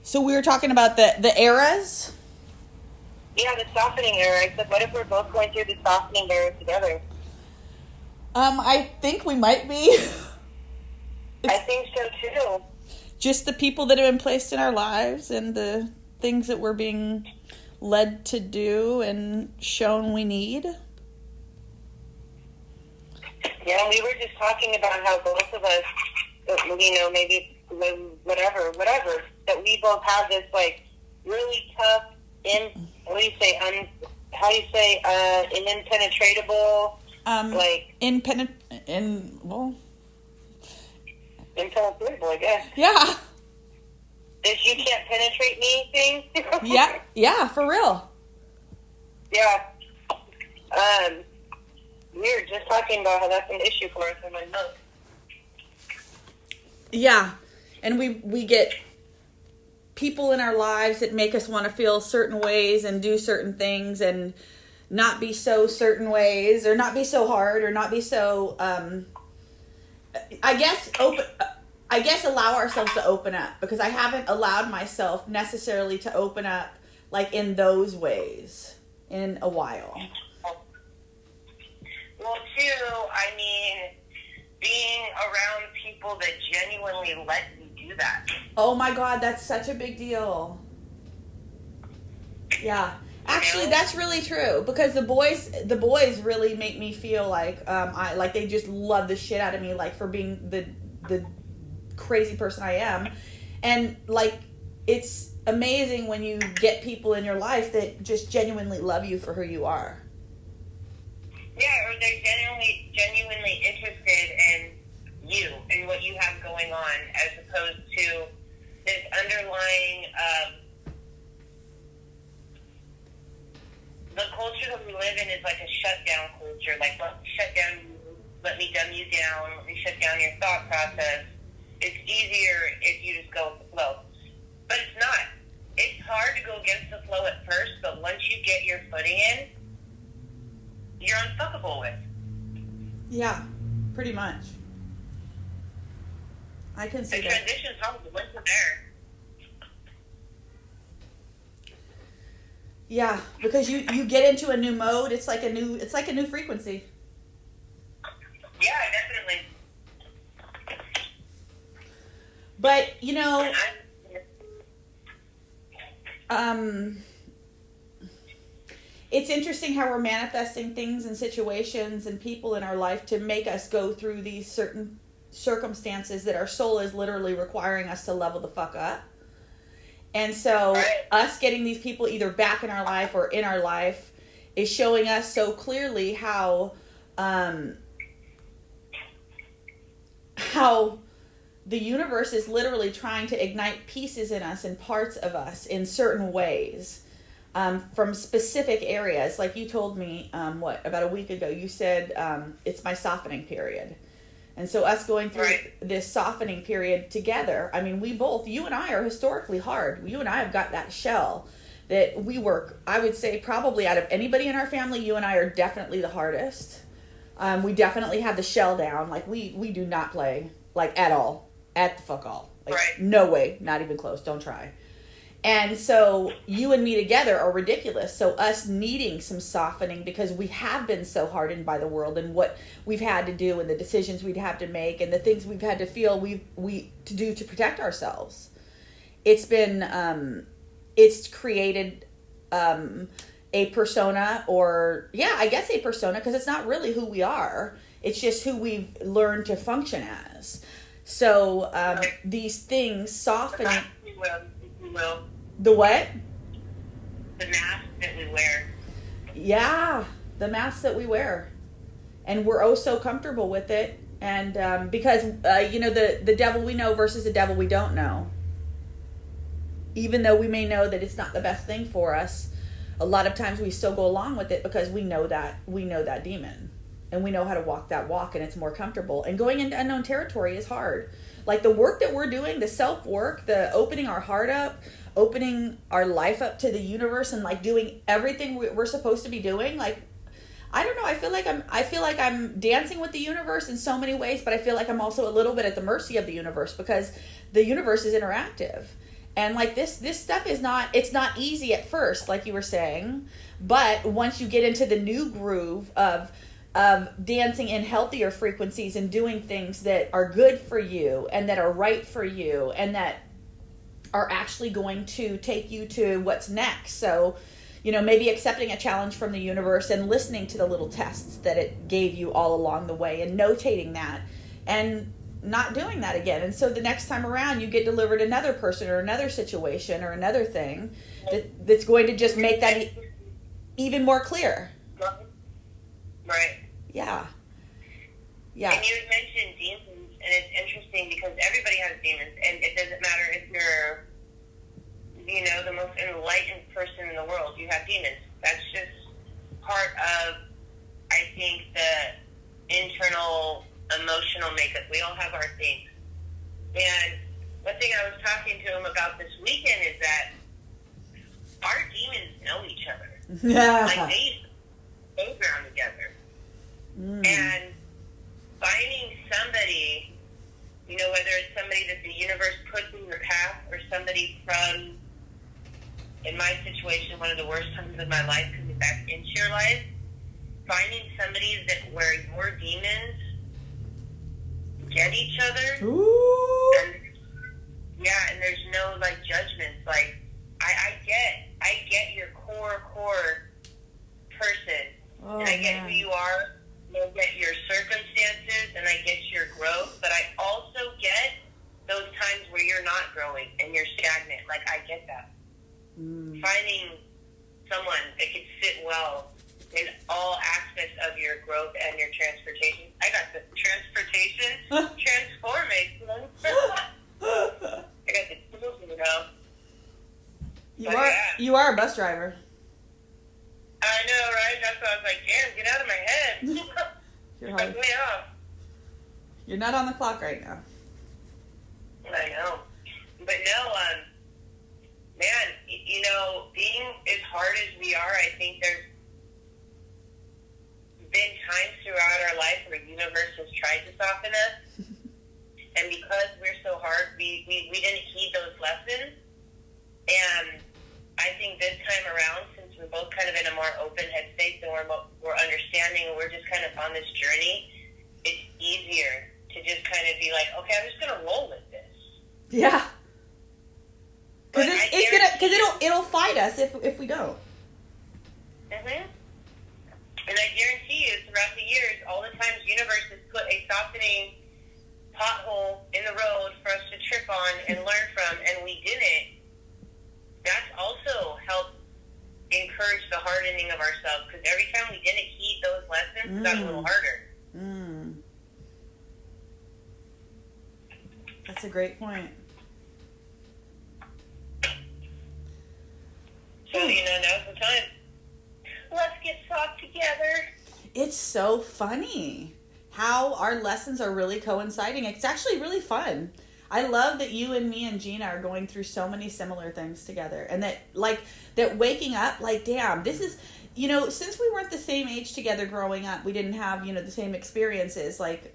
So we were talking about the eras. Yeah, the softening era. I said, what if we're both going through the softening era together? I think we might be. I think so too. Just the people that have been placed in our lives and the things that we're being led to do and shown we need. Yeah, we were just talking about how both of us, maybe whatever, that we both have this like really tough impenetratable impenetrable, I guess. Yeah. This you can't penetrate me thing. Yeah, for real. Yeah. We were just talking about how that's an issue for us in my notes. Yeah. And we get people in our lives that make us want to feel certain ways and do certain things and not be so certain ways or not be so hard or not be so I guess allow ourselves to open up, because I haven't allowed myself necessarily to open up like in those ways in a while. Well, too, I mean, being around people that genuinely let you do that. Oh my God, that's such a big deal. Yeah. Actually, that's really true, because the boys really make me feel like they just love the shit out of me, like for being the crazy person I am. And like, it's amazing when you get people in your life that just genuinely love you for who you are. Yeah, or they're genuinely interested in you and what you have going on, as opposed to this underlying the culture that we live in is like a shutdown culture. Like, let me dumb you down, let me shut down your thought process. It's easier if you just go with the flow. But it's not. It's hard to go against the flow at first, but once you get your footing in, you're unfuckable with. Yeah, pretty much. I can see the transition's hard to win from there. Yeah, because you get into a new mode. It's like a new frequency. Yeah, definitely. But it's interesting how we're manifesting things and situations and people in our life to make us go through these certain circumstances that our soul is literally requiring us to level the fuck up. And so us getting these people either back in our life or in our life is showing us so clearly how the universe is literally trying to ignite pieces in us and parts of us in certain ways, from specific areas. Like you told me, about a week ago, you said, it's my softening period. And so us going through this softening period together, I mean, you and I are historically hard. You and I have got that shell that we work, I would say probably out of anybody in our family, you and I are definitely the hardest. We definitely have the shell down. Like we do not play, like at all. At the fuck all. Like, no way. Not even close. Don't try. And so you and me together are ridiculous. So us needing some softening, because we have been so hardened by the world and what we've had to do and the decisions we'd have to make and the things we've had to feel we to do to protect ourselves. It's been it's created a persona, or I guess a persona, because it's not really who we are. It's just who we've learned to function as. So these things softening. The what? The mask that we wear. Yeah, the mask that we wear. And we're oh so comfortable with it. And because, the devil we know versus the devil we don't know. Even though we may know that it's not the best thing for us, a lot of times we still go along with it because we know that demon. And we know how to walk that walk, and it's more comfortable. And going into unknown territory is hard. Like the work that we're doing, the self-work, the opening our heart up, opening our life up to the universe, and like doing everything we're supposed to be doing. Like, I don't know. I feel like I'm dancing with the universe in so many ways, but I feel like I'm also a little bit at the mercy of the universe, because the universe is interactive. And like this stuff is not, it's not easy at first, like you were saying, but once you get into the new groove of dancing in healthier frequencies and doing things that are good for you and that are right for you and that are actually going to take you to what's next. So, you know, maybe accepting a challenge from the universe and listening to the little tests that it gave you all along the way and notating that and not doing that again. And so the next time around you get delivered another person or another situation or another thing that's going to just make that even more clear. Right. Yeah. Yeah. And you had mentioned demons, and it's interesting because everybody has demons, and it doesn't matter if you're, you know, the most enlightened person in the world, you have demons. That's just part of, I think, the internal emotional makeup. We all have our things. And one thing I was talking to him about this weekend is that our demons know each other. Yeah. Like they playground together. And finding somebody, you know, whether it's somebody that the universe puts in your path or somebody from, in my situation, one of the worst times of my life coming back into your life, finding somebody that where your demons get each other. Ooh. And, yeah, and there's no like judgments. Like I get your core person, and I get who you are. I get your circumstances, and I get your growth. But I also get those times where you're not growing and you're stagnant. Like I get that. Finding someone that can fit well in all aspects of your growth and your transportation. I got the transportation transformation. I got the tools, you know. You are a bus driver. I know, right? That's why I was like, damn, get out of my head. You're Fuck me off. You're not on the clock right now. I know. But no, man, you know, being as hard as we are, I think there's been times throughout our life where the universe has tried to soften us. And because we're so hard, we didn't heed those lessons. And I think this time around, since we're both kind of in a more open headspace and we're understanding and we're just kind of on this journey, it's easier to just kind of be like, okay, I'm just going to roll with this. Yeah. Because it'll fight us if we don't. And I guarantee you, throughout the years, all the times the universe has put a softening pothole in the road for us to trip on and learn from, and we didn't, that's also helped encourage the hardening of ourselves, because every time we didn't heed those lessons, it got a little harder. That's a great point. So, you know, now's the time. Let's get soft together. It's so funny how our lessons are really coinciding. It's actually really fun. I love that you and me and Gina are going through so many similar things together, and that waking up like, damn, this is, you know, since we weren't the same age together growing up, we didn't have, you know, the same experiences. Like,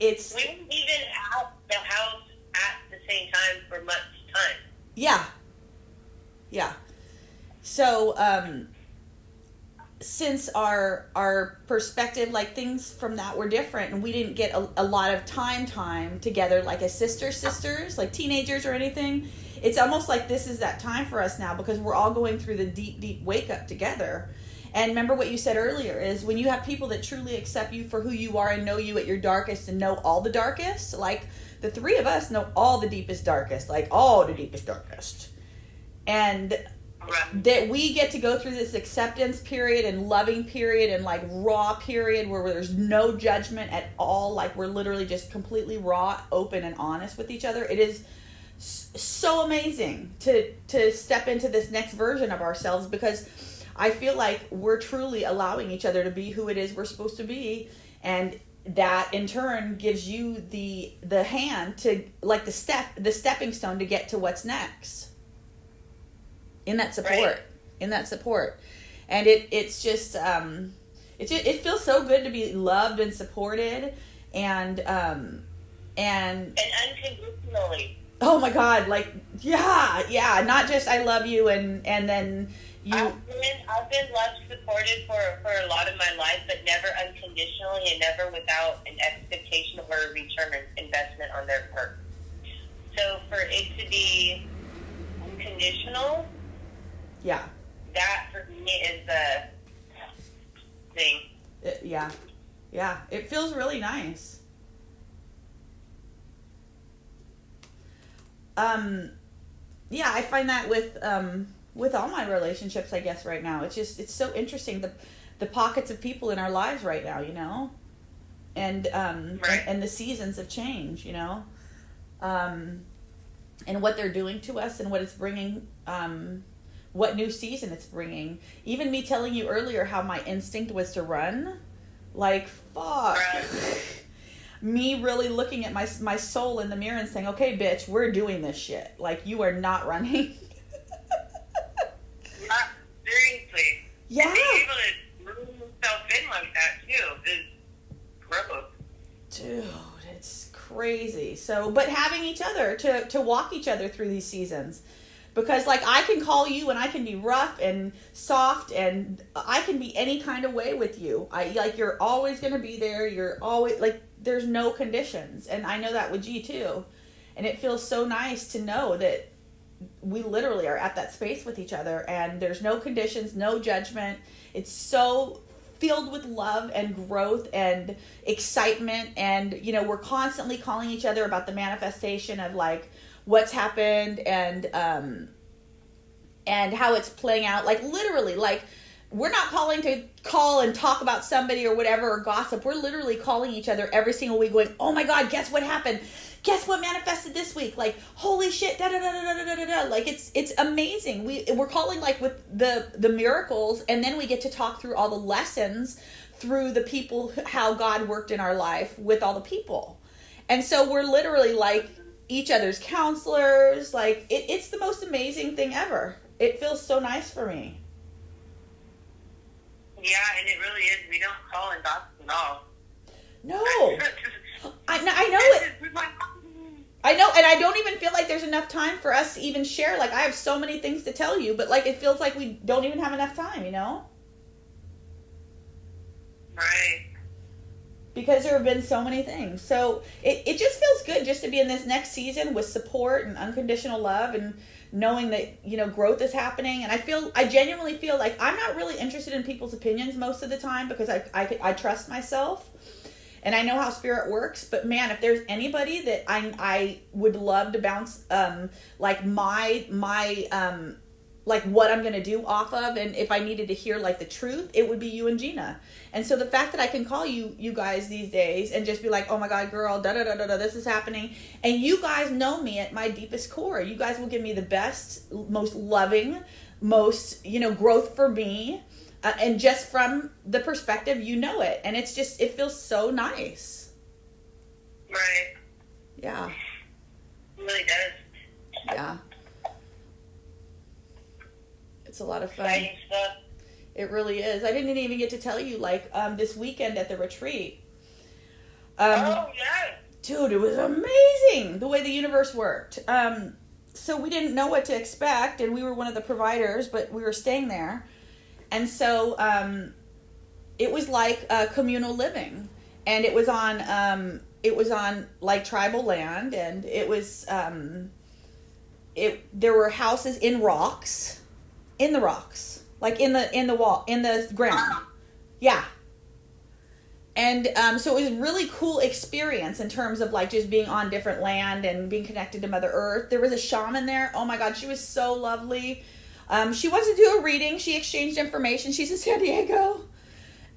it's. We didn't even out the house at the same time for much time. Yeah. So, since our perspective, like, things from that were different, and we didn't get a lot of time together, like as sisters, like teenagers or anything, it's almost like this is that time for us now, because we're all going through the deep wake up together. And remember what you said earlier is when you have people that truly accept you for who you are and know you at your darkest and know all the darkest, like the three of us know all the deepest, darkest, like all the deepest, darkest. And that we get to go through this acceptance period and loving period and like raw period where there's no judgment at all. Like we're literally just completely raw, open, and honest with each other. It is so amazing to step into this next version of ourselves, because I feel like we're truly allowing each other to be who it is we're supposed to be. And that in turn gives you the hand to, like, the stepping stone to get to what's next. In that support, and it's just it feels so good to be loved and supported, and unconditionally. Oh my God, like, yeah, not just I love you and then you. I've been loved, supported for a lot of my life, but never unconditionally and never without an expectation or a return investment on their part. So for it to be unconditional, yeah, that for me is the thing. Yeah, it feels really nice. Yeah, I find that with all my relationships, I guess right now, it's so interesting, the pockets of people in our lives right now, you know, and right. and the seasons of change, you know, and what they're doing to us and what it's bringing, what new season it's bringing. Even me telling you earlier how my instinct was to run, like, fuck. Right. Me really looking at my soul in the mirror and saying, okay, bitch, we're doing this shit. Like, you are not running. Seriously. Yeah. And being able to move yourself in like that, too, is gross. Dude, it's crazy. So, but having each other to walk each other through these seasons. Because, like, I can call you and I can be rough and soft and I can be any kind of way with you. You're always going to be there. You're always, like, there's no conditions. And I know that with G, too. And it feels so nice to know that we literally are at that space with each other and there's no conditions, no judgment. It's so filled with love and growth and excitement. And, you know, we're constantly calling each other about the manifestation of, like, what's happened and how it's playing out. Like, literally, like, we're not calling to call and talk about somebody or whatever or gossip. We're literally calling each other every single week going, oh my God, guess what happened? Guess what manifested this week? Like, holy shit, da da da da da da da da. Like, it's amazing. We're calling, like, with the miracles, and then we get to talk through all the lessons through the people, how God worked in our life with all the people. And so we're literally, like, each other's counselors. Like, it's the most amazing thing ever. It feels so nice for me. Yeah, and it really is. We don't call and gossip at all. No. I know it. I know, and I don't even feel like there's enough time for us to even share. Like, I have so many things to tell you, but, like, it feels like we don't even have enough time, you know? Right. Because there have been so many things. So it just feels good just to be in this next season with support and unconditional love and knowing that, you know, growth is happening. And I genuinely feel like I'm not really interested in people's opinions most of the time because I trust myself and I know how spirit works. But man, if there's anybody that I would love to bounce like my like what I'm going to do off of, and if I needed to hear, like, the truth, it would be you and Gina. And so the fact that I can call you guys these days and just be like, oh my God, girl, da-da-da-da-da, this is happening. And you guys know me at my deepest core. You guys will give me the best, most loving, most, you know, growth for me. And just from the perspective, you know it. And it's just, it feels so nice. Right. Yeah. It really does. Yeah. It's a lot of fun. Exciting stuff. It really is. I didn't even get to tell you, like, this weekend at the retreat. Oh, yeah. Dude, it was amazing the way the universe worked. So we didn't know what to expect, and we were one of the providers, but we were staying there. And so it was like communal living. And it was on like tribal land, and it was there were houses in rocks. In the rocks, like in the wall, in the ground. Yeah. And so it was a really cool experience in terms of, like, just being on different land and being connected to Mother Earth. There was a shaman there. Oh my God, she was so lovely. She wants to do a reading. She exchanged information. She's in San Diego.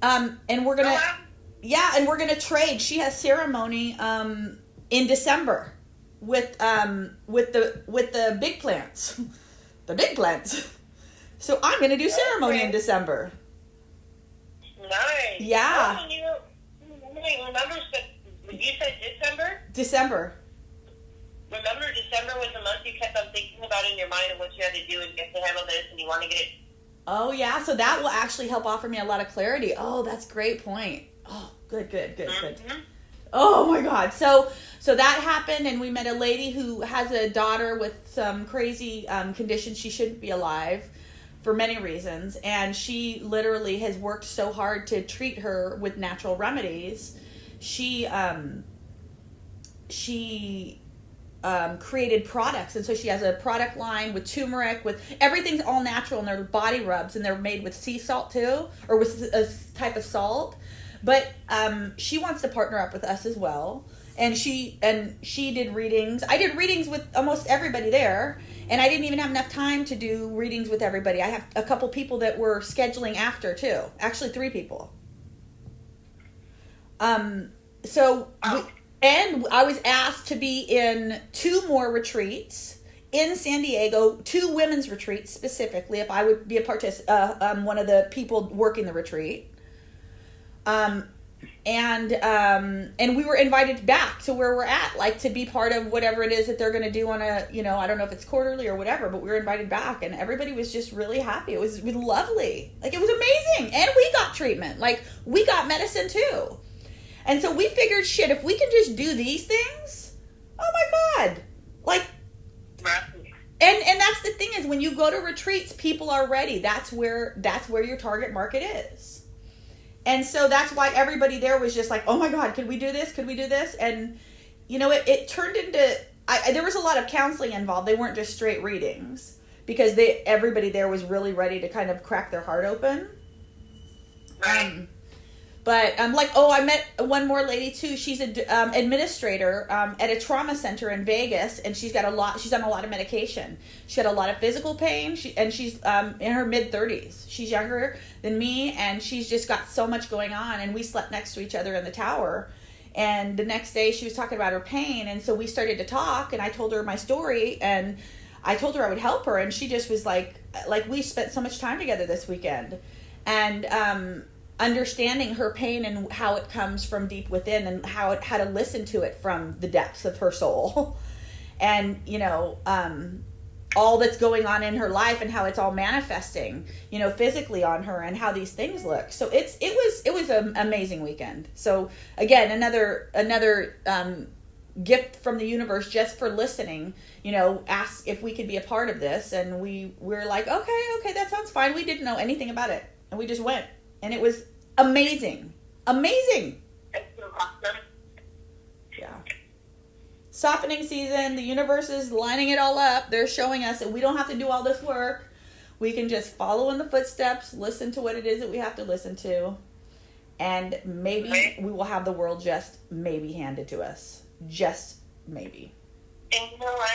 And we're gonna, and we're gonna trade. She has ceremony in December with the big plants, the big plants. So I'm going to do ceremony in December. Nice. Yeah. Oh, remember, you said December? December. Remember, December was the month you kept on thinking about in your mind and what you had to do and you have to handle this and you want to get it. Oh, yeah. So that will actually help offer me a lot of clarity. Oh, that's a great point. Oh, good. Oh my God. So that happened, and we met a lady who has a daughter with some crazy condition. She shouldn't be alive for many reasons, and she literally has worked so hard to treat her with natural remedies. She created products, and so she has a product line with turmeric, with everything's all natural, and they're body rubs, and they're made with sea salt too, or with a type of salt. But she wants to partner up with us as well. And she did readings. I did readings with almost everybody there, and I didn't even have enough time to do readings with everybody. I have a couple people that were scheduling after too. Actually, 3 people. And I was asked to be in 2 more retreats in San Diego, 2 women's retreats specifically, if I would be a one of the people working the retreat. And we were invited back to where we're at, like to be part of whatever it is that they're going to do on a, I don't know if it's quarterly or whatever, but we were invited back, and everybody was just really happy. It was lovely. Like, it was amazing. And we got treatment. Like, we got medicine too. And so we figured, shit, if we can just do these things, oh my God. Like, and that's the thing is, when you go to retreats, people are ready. That's where your target market is. And so that's why everybody there was just like, oh my God, could we do this? Could we do this? And, it turned into, there was a lot of counseling involved. They weren't just straight readings, because everybody there was really ready to kind of crack their heart open. Right. But I met one more lady too. She's an administrator at a trauma center in Vegas, and she's done a lot of medication. She had a lot of physical pain, she's in her mid-30s. She's younger than me, and she's just got so much going on. And we slept next to each other in the tower. And the next day she was talking about her pain, and so we started to talk, and I told her my story, and I told her I would help her, and she just was like we spent so much time together this weekend, and understanding her pain and how it comes from deep within, and how to listen to it from the depths of her soul, and all that's going on in her life, and how it's all manifesting physically on her, and how these things look. So it was an amazing weekend. So again, another gift from the universe just for listening. Asked if we could be a part of this, and we're like, okay, that sounds fine. We didn't know anything about it, and we just went. And it was amazing. Amazing. That's so awesome. Yeah. Softening season. The universe is lining it all up. They're showing us that we don't have to do all this work. We can just follow in the footsteps, listen to what it is that we have to listen to. And maybe we will have the world just maybe handed to us. Just maybe. And you know what?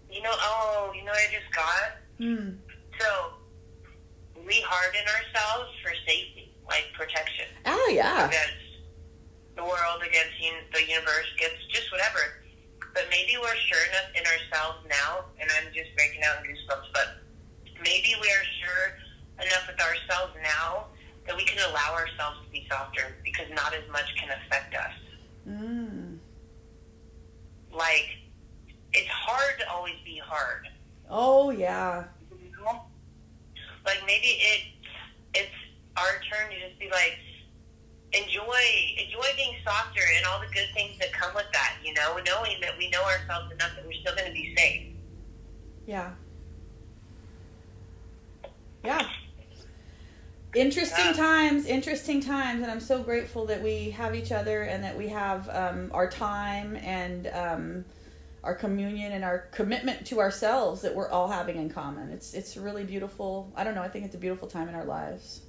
I just got? So, we harden ourselves for safety, like protection. Oh, yeah. Against the world, against the universe, against just whatever. But maybe we're sure enough in ourselves now, and I'm just breaking out in goosebumps, but maybe we are sure enough with ourselves now that we can allow ourselves to be softer, because not as much can affect us. Like, it's hard to always be hard. Oh, yeah. Like, maybe it's our turn to just be like, enjoy being softer and all the good things that come with that, knowing that we know ourselves enough that we're still going to be safe. Yeah. Yeah. Interesting times, and I'm so grateful that we have each other, and that we have our time, and our communion, and our commitment to ourselves that we're all having in common. It's really beautiful. I don't know. I think it's a beautiful time in our lives.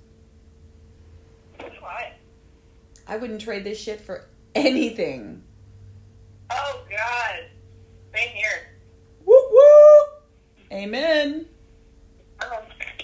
That's why. I wouldn't trade this shit for anything. Oh, God. Same here. Whoop, whoop. Amen.